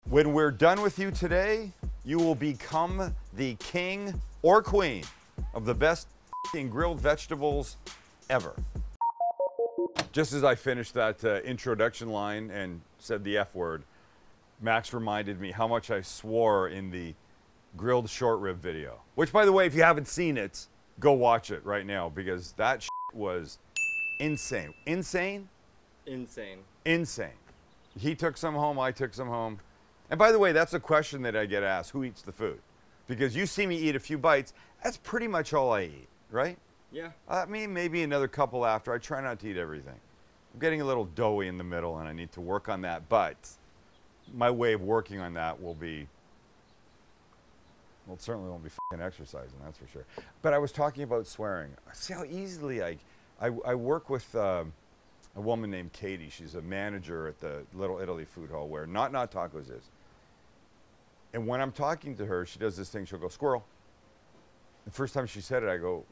When we're done with you today, you will become the king or queen of the best grilled vegetables ever. Just as I finished that introduction line and said the F word, Max reminded me how much I swore in the grilled short rib video. Which, by the way, if you haven't seen it, go watch it right now because that was insane. Insane? Insane. Insane. He took some home, I took some home. And by the way, that's a question that I get asked, who eats the food? Because you see me eat a few bites, that's pretty much all I eat, right? Yeah. I mean, maybe another couple after. I try not to eat everything. I'm getting a little doughy in the middle and I need to work on that, but my way of working on that will be, well, it certainly won't be fucking exercising, that's for sure. But I was talking about swearing. See how easily I work with a woman named Katie. She's a manager at the Little Italy food hall where Not Tacos is. And when I'm talking to her, she does this thing, she'll go, squirrel. The first time she said it, I go,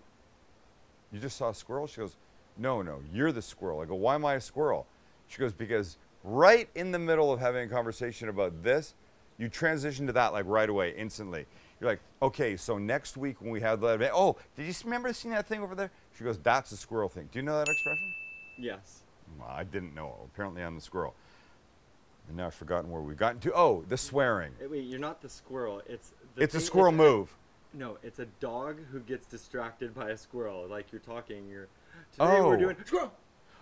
you just saw a squirrel? She goes, no, you're the squirrel. I go, why am I a squirrel? She goes, because right in the middle of having a conversation about this, you transition to that like right away, instantly. You're like, okay, so next week when we have the event, oh, did you remember seeing that thing over there? She goes, that's the squirrel thing. Do you know that expression? Yes. Well, I didn't know. Apparently I'm the squirrel. And now I've forgotten where we've gotten to. Oh, the swearing. Wait, you're not the squirrel. It's a squirrel move. No, it's a dog who gets distracted by a squirrel. Like you're talking, today we're doing squirrel.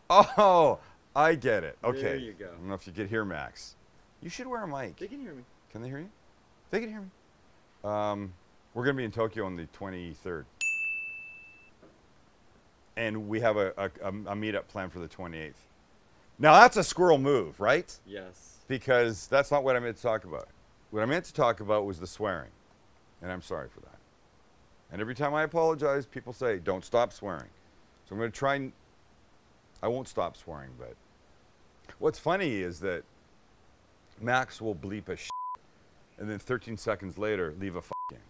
Oh, I get it. Okay. There you go. I don't know if you could hear Max. You should wear a mic. They can hear me. Can they hear you? They can hear me. We're going to be in Tokyo on the 23rd. And we have a meetup planned for the 28th. Now, that's a squirrel move, right? Yes. Because that's not what I meant to talk about. What I meant to talk about was the swearing. And I'm sorry for that. And every time I apologize, people say, don't stop swearing. So I'm going to try and... I won't stop swearing, but... What's funny is that Max will bleep a shit, and then 13 seconds later, leave a fucking.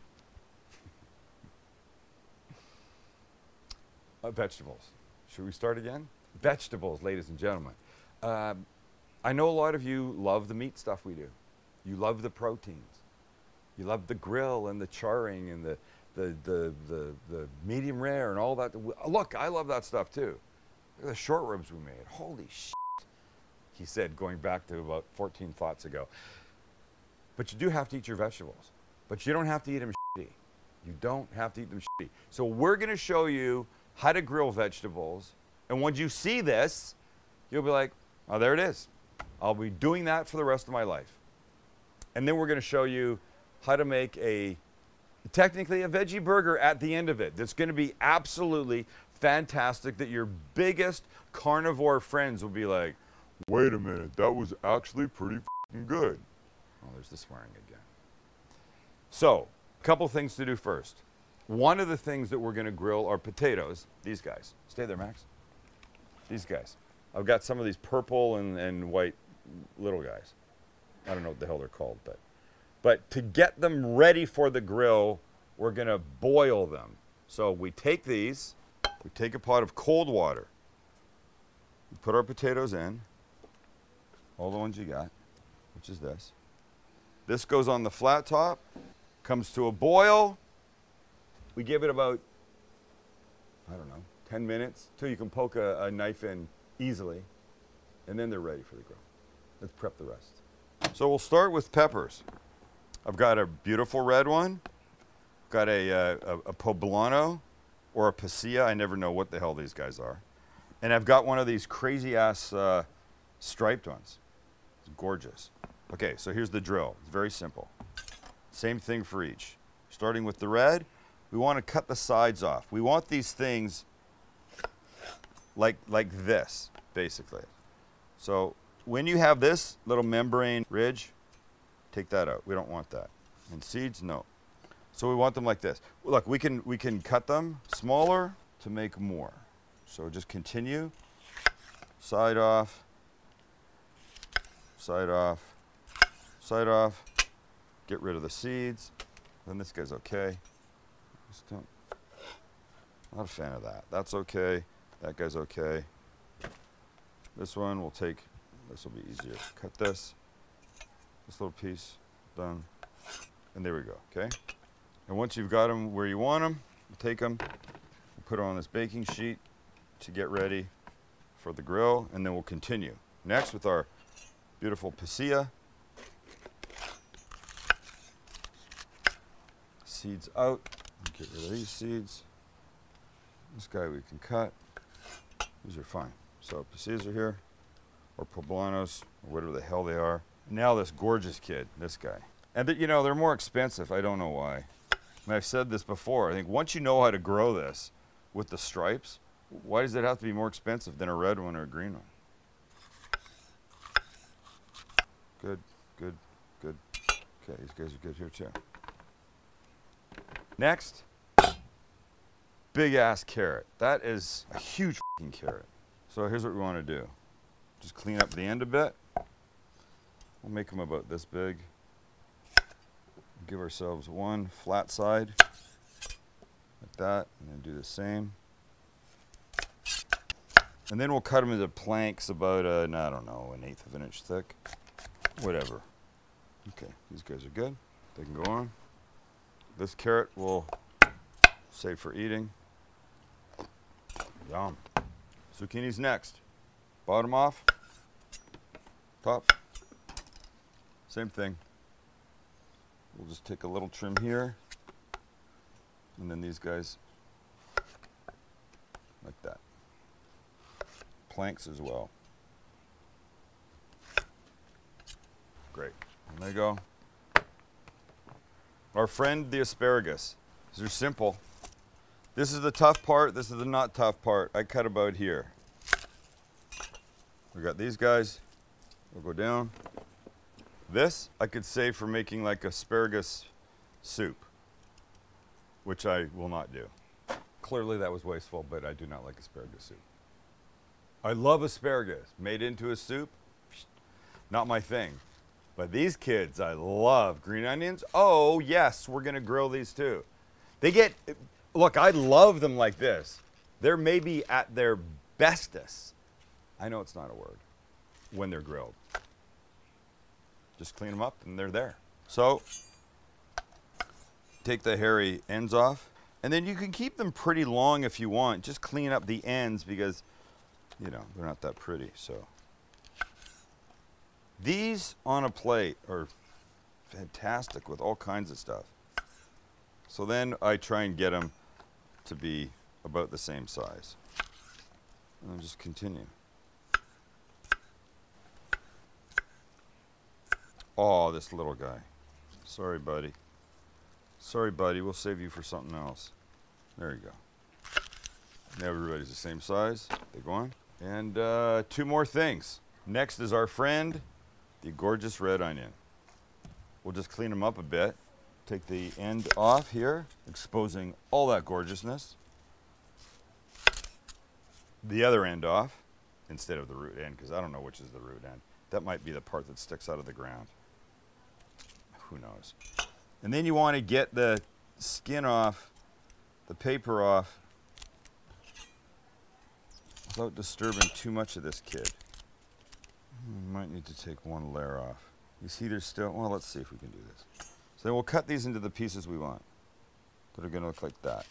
Vegetables. Should we start again? Vegetables, ladies and gentlemen. I know a lot of you love the meat stuff we do. You love the proteins. You love the grill and the charring and the medium rare and all that. Look, I love that stuff too. Look at the short ribs we made. Holy shit, he said, going back to about 14 thoughts ago. But you do have to eat your vegetables. But you don't have to eat them shitty. You don't have to eat them shitty. So we're going to show you how to grill vegetables. And when you see this, you'll be like, oh, there it is. I'll be doing that for the rest of my life. And then we're going to show you how to make technically a veggie burger at the end of it. That's going to be absolutely fantastic that your biggest carnivore friends will be like, wait a minute, that was actually pretty f***ing good. Oh, there's the swearing again. So, a couple things to do first. One of the things that we're going to grill are potatoes. These guys. Stay there, Max. These guys. I've got some of these purple and white little guys. I don't know what the hell they're called, but to get them ready for the grill, we're going to boil them. So we take these, we take a pot of cold water, we put our potatoes in, all the ones you got, which is this. This goes on the flat top, comes to a boil. We give it about, I don't know, 10 minutes till you can poke a knife in easily, and then they're ready for the grill. Let's prep the rest. So we'll start with peppers. I've got a beautiful red one. Got a poblano or a pasilla. I never know what the hell these guys are. And I've got one of these crazy ass striped ones. It's gorgeous. Okay, so here's the drill. It's very simple. Same thing for each. Starting with the red, we want to cut the sides off. We want these things like this, basically. So when you have this little membrane ridge, take that out. We don't want that. And seeds, no. So we want them like this. Look, we can cut them smaller to make more. So just continue. Side off. Side off. Side off. Get rid of the seeds. Then this guy's okay. Just don't. Not a fan of that. That's okay. That guy's okay. This one we'll take. This will be easier. Cut this. This little piece, done. And there we go, okay? And once you've got them where you want them, you take them, put them on this baking sheet to get ready for the grill, and then we'll continue. Next with our beautiful pasilla. Seeds out. Get rid of these seeds. This guy we can cut. These are fine. So pasillas are here, or poblanos, or whatever the hell they are. Now this gorgeous kid, this guy. And you know, they're more expensive. I don't know why. I mean, I've said this before. I think once you know how to grow this with the stripes, why does it have to be more expensive than a red one or a green one? Good, good, good. Okay, these guys are good here too. Next, big ass carrot. That is a huge fucking carrot. So here's what we want to do. Just clean up the end a bit. We'll make them about this big. Give ourselves one flat side, like that, and then do the same. And then we'll cut them into planks about, I don't know, 1/8 of an inch thick. Whatever. Okay, these guys are good. They can go on. This carrot we'll save for eating. Yum. Zucchini's next. Bottom off. Top. Same thing. We'll just take a little trim here. And then these guys like that. Planks as well. Great. And there you go. Our friend, the asparagus. These are simple. This is the tough part. This is the not tough part. I cut about here. We got these guys. We'll go down. This I could save for making like asparagus soup, which I will not do. Clearly that was wasteful, but I do not like asparagus soup. I love asparagus. Made into a soup, not my thing. But these kids, I love. Green onions, oh yes, we're gonna grill these too. They get, look, I love them like this. They're maybe at their bestest. I know it's not a word, when they're grilled. Just clean them up and they're there. So, take the hairy ends off. And then you can keep them pretty long if you want. Just clean up the ends because, you know, they're not that pretty, so. These on a plate are fantastic with all kinds of stuff. So then I try and get them to be about the same size. And I'll just continue. Oh, this little guy. Sorry, buddy. Sorry, buddy. We'll save you for something else. There you go. Now everybody's the same size. They go on. And 2 more things. Next is our friend, the gorgeous red onion. We'll just clean them up a bit. Take the end off here, exposing all that gorgeousness. The other end off, instead of the root end, because I don't know which is the root end. That might be the part that sticks out of the ground. Who knows? And then you want to get the skin off, the paper off, without disturbing too much of this kid. Might need to take one layer off. You see there's still, well, let's see if we can do this. So then we'll cut these into the pieces we want that are going to look like that.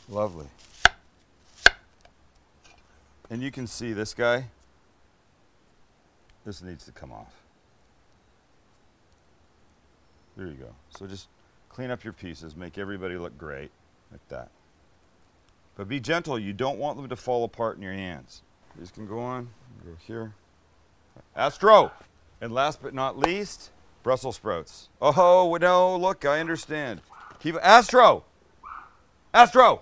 Lovely. And you can see this guy, this needs to come off. There you go. So just clean up your pieces, make everybody look great, like that. But be gentle, you don't want them to fall apart in your hands. These can go on, go here. Astro! And last but not least, Brussels sprouts. Oh, no, look, I understand. Keep, Astro! Astro!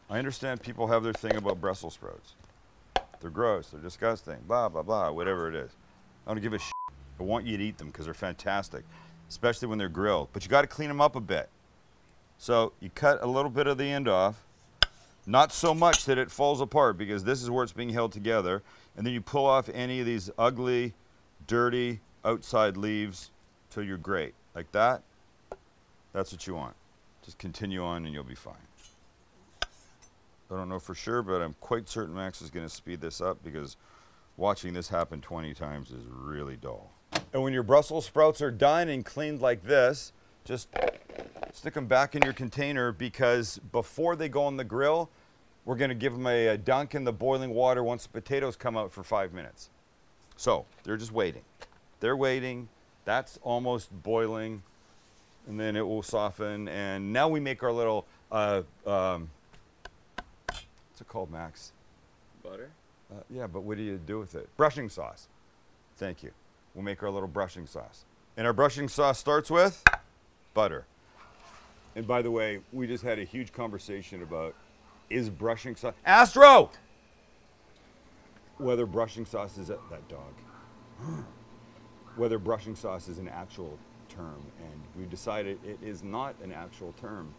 I understand people have their thing about Brussels sprouts. They're gross, they're disgusting, blah, blah, blah, whatever it is. I don't give a shit. I want you to eat them because they're fantastic, especially when they're grilled. But you got to clean them up a bit. So you cut a little bit of the end off, not so much that it falls apart because this is where it's being held together. And then you pull off any of these ugly, dirty outside leaves till you're great. Like that. That's what you want. Just continue on and you'll be fine. I don't know for sure, but I'm quite certain Max is going to speed this up because watching this happen 20 times is really dull. And when your Brussels sprouts are done and cleaned like this, just stick them back in your container because before they go on the grill, we're going to give them a dunk in the boiling water once the potatoes come out for 5 minutes. So they're just waiting. They're waiting. That's almost boiling. And then it will soften. And now we make our little, what's it called, Max? Butter? Yeah, but what do you do with it? Brushing sauce. Thank you. We'll make our little brushing sauce. And our brushing sauce starts with butter. And by the way, we just had a huge conversation about is brushing sauce, Astro! Whether brushing sauce is, that dog. Whether brushing sauce is an actual term. And we decided it is not an actual term.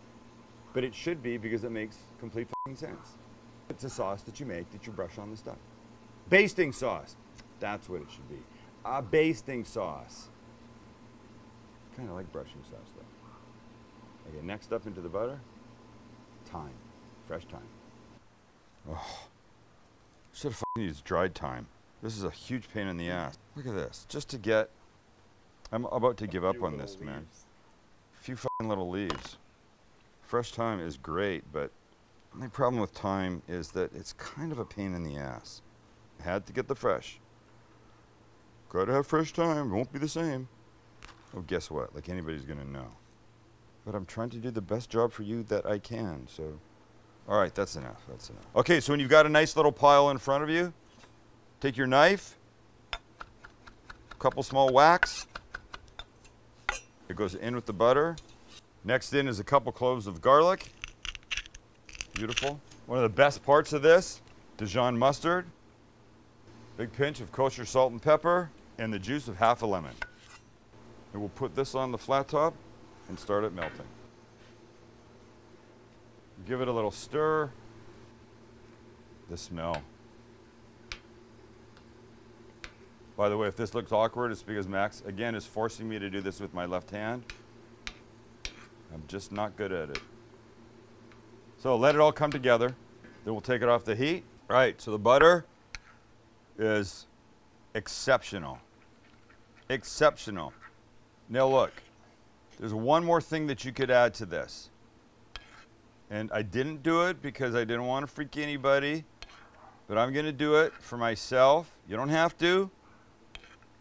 But it should be because it makes complete fucking sense. It's a sauce that you make that you brush on the stuff. Basting sauce. That's what it should be. A basting sauce. Kind of like brushing sauce though. Okay, next up into the butter. Thyme. Fresh thyme. Oh. Should have fucking used dried thyme. This is a huge pain in the ass. Look at this. Just to get... I'm about to give up on this, man. A few fucking little leaves. Fresh thyme is great, but my problem with thyme is that it's kind of a pain in the ass. I had to get the fresh. Gotta have fresh thyme. It won't be the same. Oh, guess what? Like anybody's gonna know. But I'm trying to do the best job for you that I can, so... All right, that's enough. That's enough. Okay, so when you've got a nice little pile in front of you, take your knife, a couple small whacks. It goes in with the butter. Next in is a couple cloves of garlic. Beautiful. One of the best parts of this, Dijon Mustard. Big pinch of kosher salt and pepper, and the juice of half a lemon. And we'll put this on the flat top and start it melting. Give it a little stir. The smell. By the way, if this looks awkward, it's because Max, again, is forcing me to do this with my left hand. I'm just not good at it. So let it all come together. Then we'll take it off the heat. All right, so the butter is exceptional. Exceptional. Now look, there's one more thing that you could add to this. And I didn't do it because I didn't want to freak anybody, but I'm going to do it for myself. You don't have to,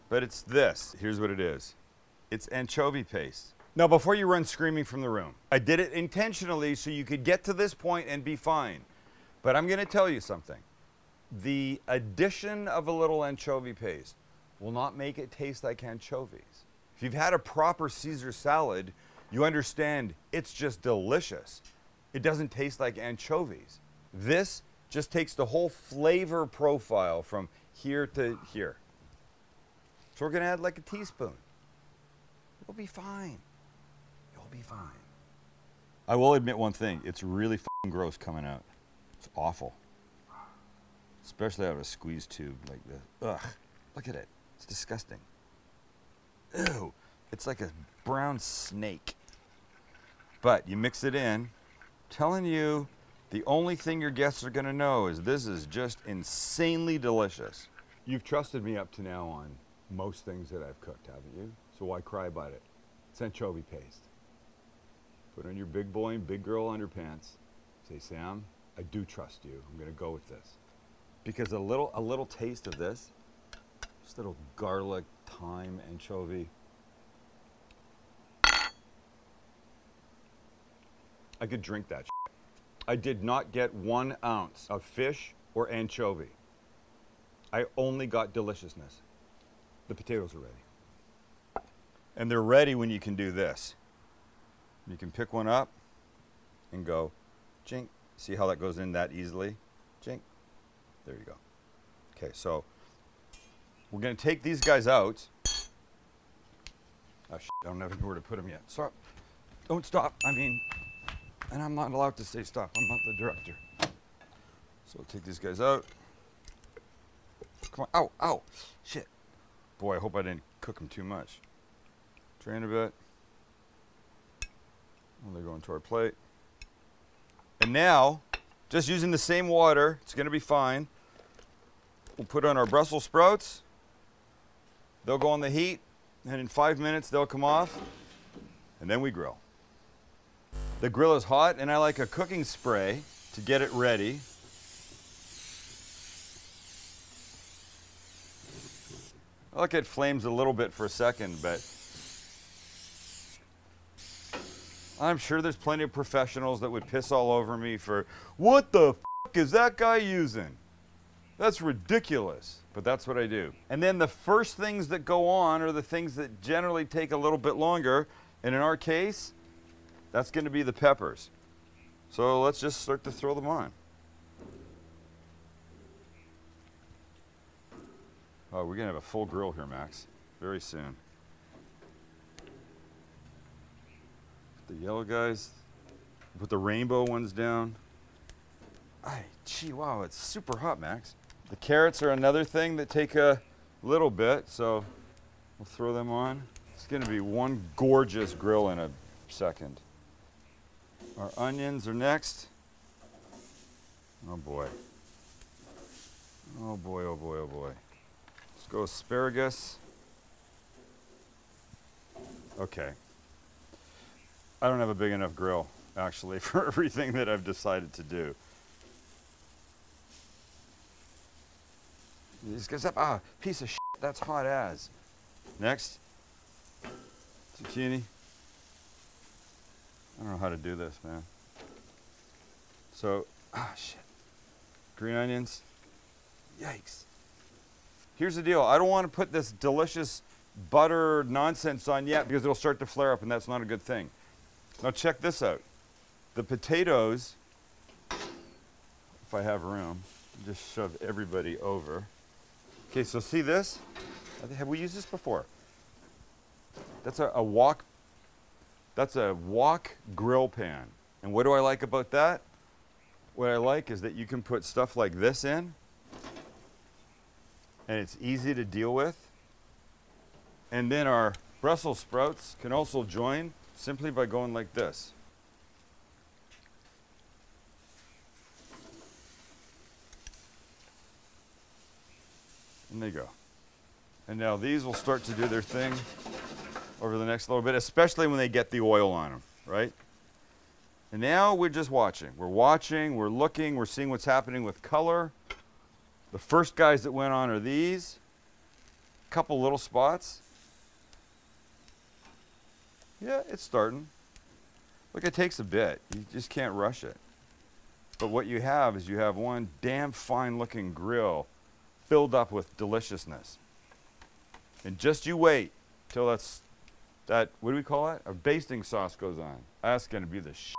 but it's this. Here's what it is. It's anchovy paste. Now, before you run screaming from the room, I did it intentionally so you could get to this point and be fine. But I'm going to tell you something. The addition of a little anchovy paste will not make it taste like anchovies. If you've had a proper Caesar salad, you understand it's just delicious. It doesn't taste like anchovies. This just takes the whole flavor profile from here to here. So we're going to add like a teaspoon. You'll be fine. You'll be fine. I will admit one thing. It's really fucking gross coming out. It's awful. Especially out of a squeeze tube like this. Ugh. Look at it. It's disgusting. Ew. It's like a brown snake. But you mix it in. Telling you, the only thing your guests are going to know is this is just insanely delicious. You've trusted me up to now on most things that I've cooked, haven't you? So why cry about it? It's anchovy paste. Put on your big boy and big girl underpants. Say, Sam, I do trust you. I'm going to go with this. Because a little taste of this, just a little garlic, thyme, anchovy. I could drink that shit. I did not get 1 ounce of fish or anchovy. I only got deliciousness. The potatoes are ready. And they're ready when you can do this. You can pick one up and go, jink. See how that goes in that easily? Jink. There you go. Okay, so we're going to take these guys out. Oh, shit, I don't have anywhere to put them yet. Stop. Don't stop. I mean... And I'm not allowed to say stop. I'm not the director. So I'll take these guys out. Come on. Ow, ow. Shit. Boy, I hope I didn't cook them too much. Drain a bit. And they go into our plate. And now, Just using the same water, it's gonna be fine. We'll put on our Brussels sprouts. They'll go on the heat, and in 5 minutes they'll come off, and then we grill. The grill is hot, and I like a cooking spray to get it ready. I look at flames a little bit for a second, but I'm sure there's plenty of professionals that would piss all over me for, what the f is that guy using? That's ridiculous, but that's what I do. And then the first things that go on are the things that generally take a little bit longer, and in our case, that's going to be the peppers. So let's just start to throw them on. Oh, we're going to have a full grill here, Max, very soon. Put the yellow guys, put the rainbow ones down. Ay, gee, wow, it's super hot, Max. The carrots are another thing that take a little bit, so we'll throw them on. It's going to be one gorgeous grill in a second. Our onions are next. Oh boy. Oh boy, oh boy, oh boy. Let's go asparagus. Okay. I don't have a big enough grill, actually, for everything that I've decided to do. These guys up, piece of shit, that's hot as. Next, zucchini. I don't know how to do this, man. So, shit. Green onions. Yikes. Here's the deal. I don't want to put this delicious butter nonsense on yet because it'll start to flare up and that's not a good thing. Now check this out. The potatoes, if I have room, just shove everybody over. Okay, so see this? Have we used this before? That's a wok. That's a wok grill pan. And what do I like about that? What I like is that you can put stuff like this in, and it's easy to deal with. And then our Brussels sprouts can also join simply by going like this. And there you go. And now these will start to do their thing over the next little bit, especially when they get the oil on them, right? And now we're just watching. We're watching, we're looking, we're seeing what's happening with color. The first guys that went on are these. A couple little spots. Yeah, it's starting. Look, it takes a bit. You just can't rush it. But what you have is you have one damn fine looking grill filled up with deliciousness. And just you wait till that, what do we call it? A basting sauce goes on. That's gonna be the shit.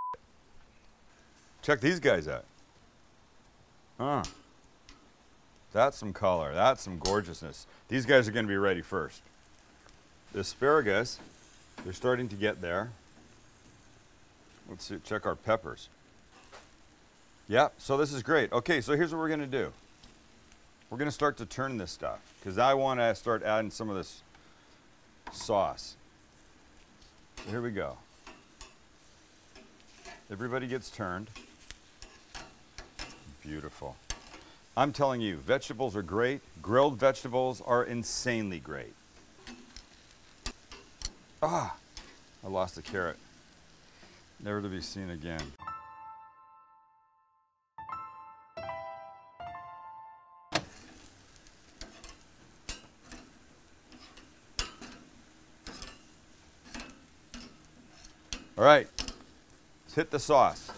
Check these guys out. That's some color, that's some gorgeousness. These guys are gonna be ready first. The asparagus, they're starting to get there. Let's see, check our peppers. Yeah, so this is great. Okay, so here's what we're gonna do. We're gonna start to turn this stuff because I wanna start adding some of this sauce. Here we go. Everybody gets turned. Beautiful. I'm telling you, vegetables are great. Grilled vegetables are insanely great. I lost a carrot. Never to be seen again. All right, let's hit the sauce.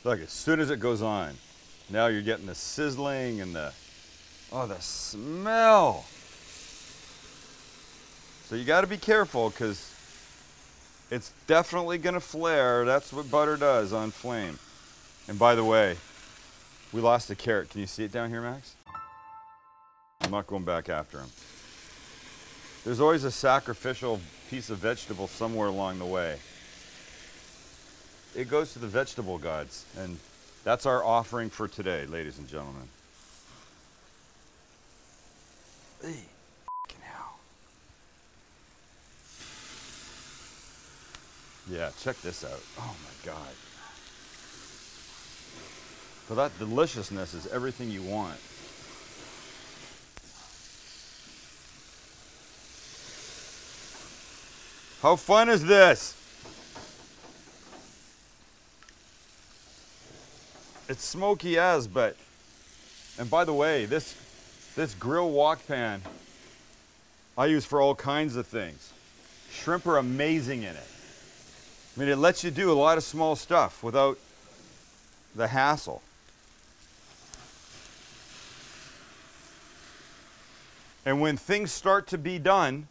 Look, as soon as it goes on, now you're getting the sizzling and the smell. So you got to be careful because it's definitely going to flare. That's what butter does on flame. And by the way, we lost a carrot. Can you see it down here, Max? I'm not going back after him. There's always a sacrificial piece of vegetable somewhere along the way. It goes to the vegetable gods, and that's our offering for today, ladies and gentlemen. Hey, f***ing hell. Yeah, check this out. Oh my God. So that deliciousness is everything you want. How fun is this? It's smoky as, but, and by the way, this grill wok pan I use for all kinds of things. Shrimp are amazing in it. I mean, it lets you do a lot of small stuff without the hassle. And when things start to be done,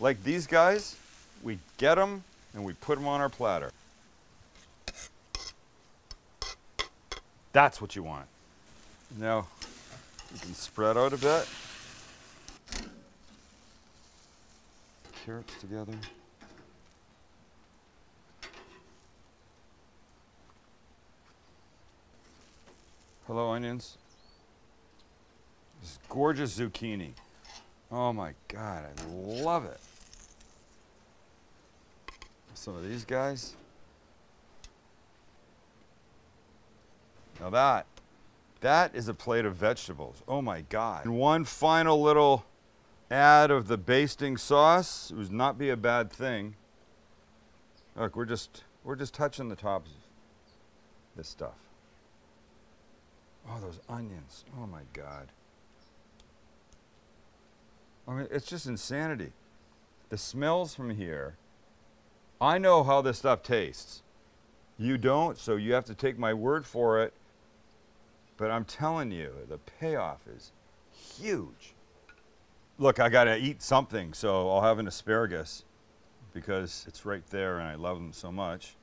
like these guys, we get them and we put them on our platter. That's what you want. Now, you can spread out a bit. Carrots together. Hello, onions. This gorgeous zucchini. Oh my God, I love it. Some of these guys. Now that is a plate of vegetables. Oh my God. And one final little add of the basting sauce. It would not be a bad thing. Look, we're just touching the tops of this stuff. Oh, those onions. Oh my God. I mean, it's just insanity. The smells from here. I know how this stuff tastes. You don't, so you have to take my word for it. But I'm telling you, the payoff is huge. Look, I gotta eat something, so I'll have an asparagus because it's right there and I love them so much.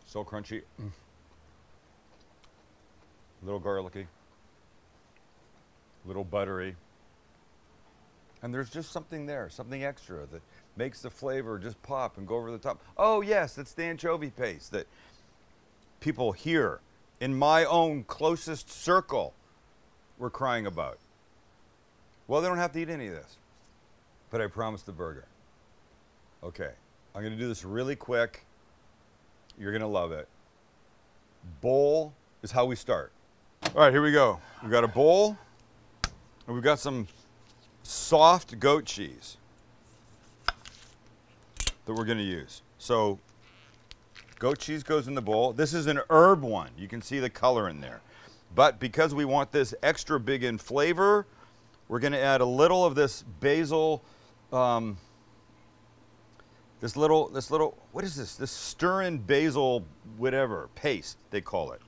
So crunchy. A little garlicky. A little buttery. And there's just something there, something extra that makes the flavor just pop and go over the top. Oh yes, it's the anchovy paste that people here in my own closest circle were crying about. Well, they don't have to eat any of this, but I promised the burger. Okay, I'm gonna do this really quick. You're gonna love it. Bowl is how we start. All right, here we go. We've got a bowl, and we've got some soft goat cheese that we're gonna use. So goat cheese goes in the bowl. This is an herb one. You can see the color in there. But because we want this extra big in flavor, we're gonna add a little of this basil, this little, what is this? This stir-in basil, whatever, paste, they call it.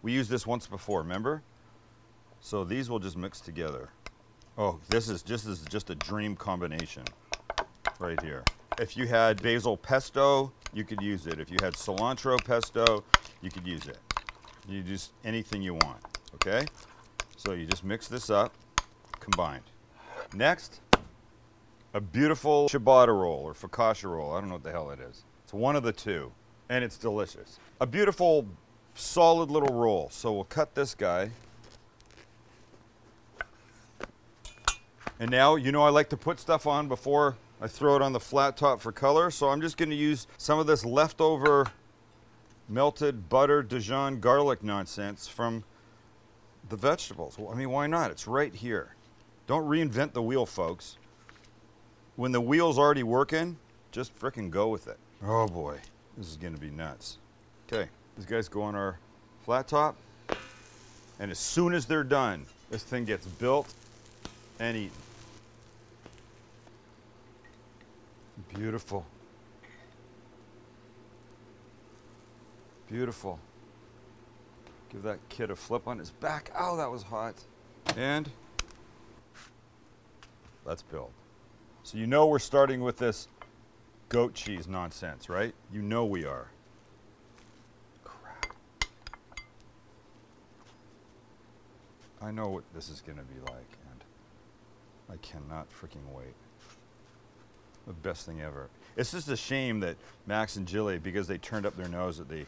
We used this once before, remember? So these will just mix together. Oh, this is just a dream combination right here. If you had basil pesto, you could use it. If you had cilantro pesto, you could use it. You just, anything you want, okay? So you just mix this up, combined. Next, a beautiful ciabatta roll or focaccia roll. I don't know what the hell it is. It's one of the two, and it's delicious. A beautiful, solid little roll. So we'll cut this guy. And now, you know I like to put stuff on before I throw it on the flat top for color, so I'm just gonna use some of this leftover melted butter Dijon garlic nonsense from the vegetables. Well, I mean, why not? It's right here. Don't reinvent the wheel, folks. When the wheel's already working, just frickin' go with it. Oh boy, this is gonna be nuts. Okay, these guys go on our flat top, and as soon as they're done, this thing gets built and eaten. Beautiful. Beautiful. Give that kid a flip on his back. Ow, that was hot. And let's build. So you know we're starting with this goat cheese nonsense, right? You know we are. Crap. I know what this is going to be like, and I cannot freaking wait. The best thing ever. It's just a shame that Max and Jilly, because they turned up their nose at the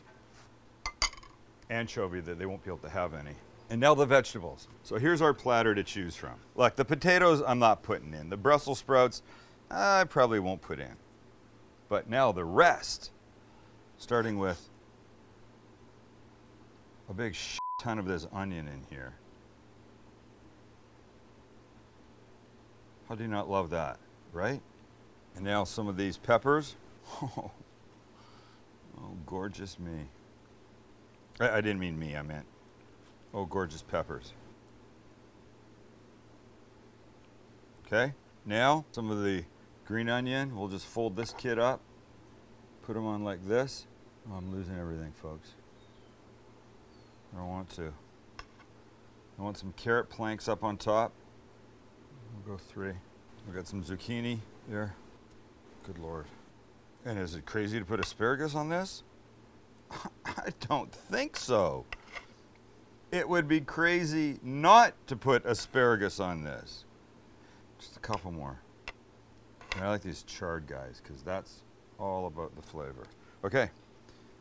anchovy, that they won't be able to have any. And now the vegetables. So here's our platter to choose from. Look, the potatoes I'm not putting in. The Brussels sprouts I probably won't put in. But now the rest, starting with a big ton of this onion in here. How do you not love that, right? And now some of these peppers. Oh, gorgeous me. I didn't mean me, I meant, oh, gorgeous peppers. Okay, now some of the green onion. We'll just fold this kid up, put them on like this. Oh, I'm losing everything, folks. I don't want to. I want some carrot planks up on top. We'll go 3. We got some zucchini there. Good Lord. And is it crazy to put asparagus on this? I don't think so. It would be crazy not to put asparagus on this. Just a couple more. And I like these charred guys because that's all about the flavor. Okay,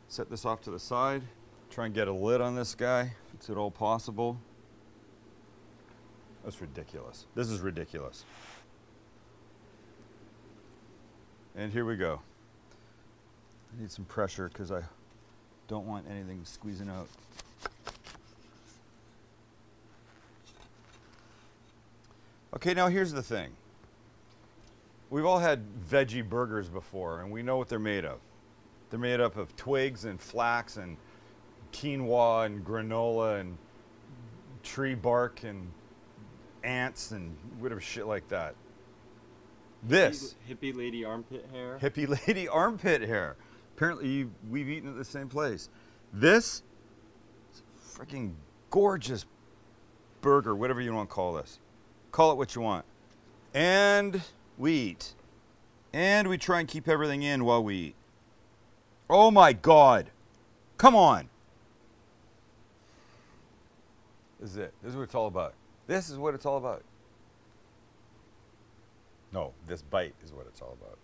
set this off to the side. Try and get a lid on this guy if it's at all possible. That's ridiculous. This is ridiculous. And here we go. I need some pressure because I don't want anything squeezing out. Okay, now here's the thing. We've all had veggie burgers before, and we know what they're made of. They're made up of twigs and flax and quinoa and granola and tree bark and ants and whatever shit like that. This. Hippie lady armpit hair. Hippie lady armpit hair. Apparently we've eaten at the same place. This is a freaking gorgeous burger, whatever you want to call this. Call it what you want. And we eat. And we try and keep everything in while we eat. Oh my God. Come on. This is it. This is what it's all about. This is what it's all about. No, this bite is what it's all about.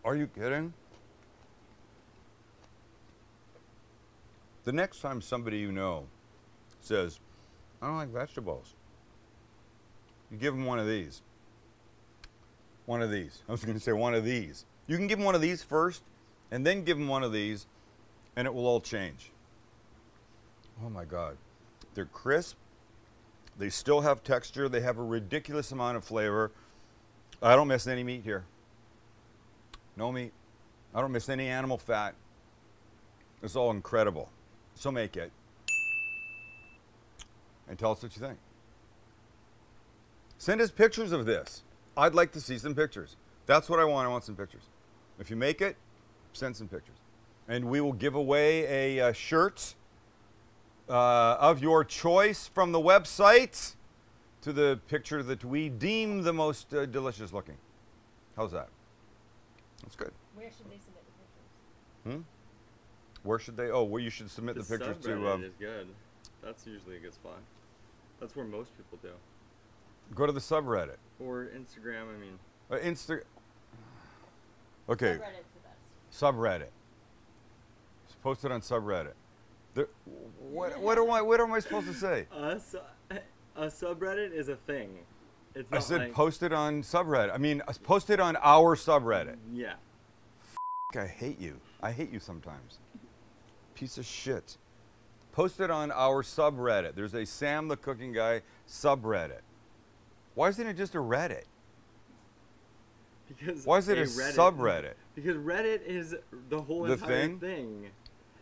Are you kidding? The next time somebody you know says, I don't like vegetables, you give them one of these. One of these. I was going to say one of these. You can give them one of these first, and then give them one of these, and it will all change. Oh my God. They're crisp. They still have texture. They have a ridiculous amount of flavor. I don't miss any meat here. No meat. I don't miss any animal fat. It's all incredible. So make it. And tell us what you think. Send us pictures of this. I'd like to see some pictures. That's what I want. I want some pictures. If you make it, send some pictures. And we will give away a shirt of your choice from the website to the picture that we deem the most delicious looking. How's that? That's good. Where should they submit the pictures? Where should they? Oh, well, you should submit the pictures to. Subreddit is good. That's usually a good spot. That's where most people do. Go to the subreddit. Or Instagram, I mean. Okay. Subreddit's the best. Subreddit. It's posted on subreddit. What am I supposed to say? A subreddit is a thing. It's I not said like, posted on subreddit. I mean, posted on our subreddit. Yeah. I hate you. I hate you sometimes. Piece of shit. Posted on our subreddit. There's a Sam the Cooking Guy subreddit. Why isn't it just a Reddit? Because why is it a subreddit? Because Reddit is the whole entire thing.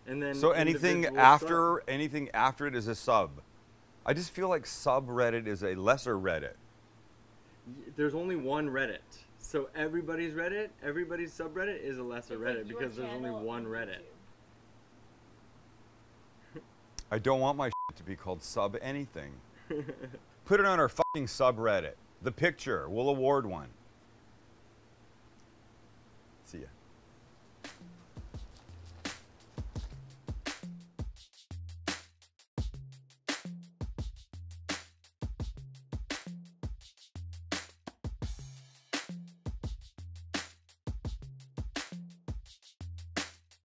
And then so anything after it is a sub. I just feel like subreddit is a lesser Reddit. There's only one Reddit. So everybody's Reddit, everybody's subreddit is a lesser Reddit because there's only one Reddit. I don't want my shit to be called sub anything. Put it on our fucking subreddit. The picture. We'll award one.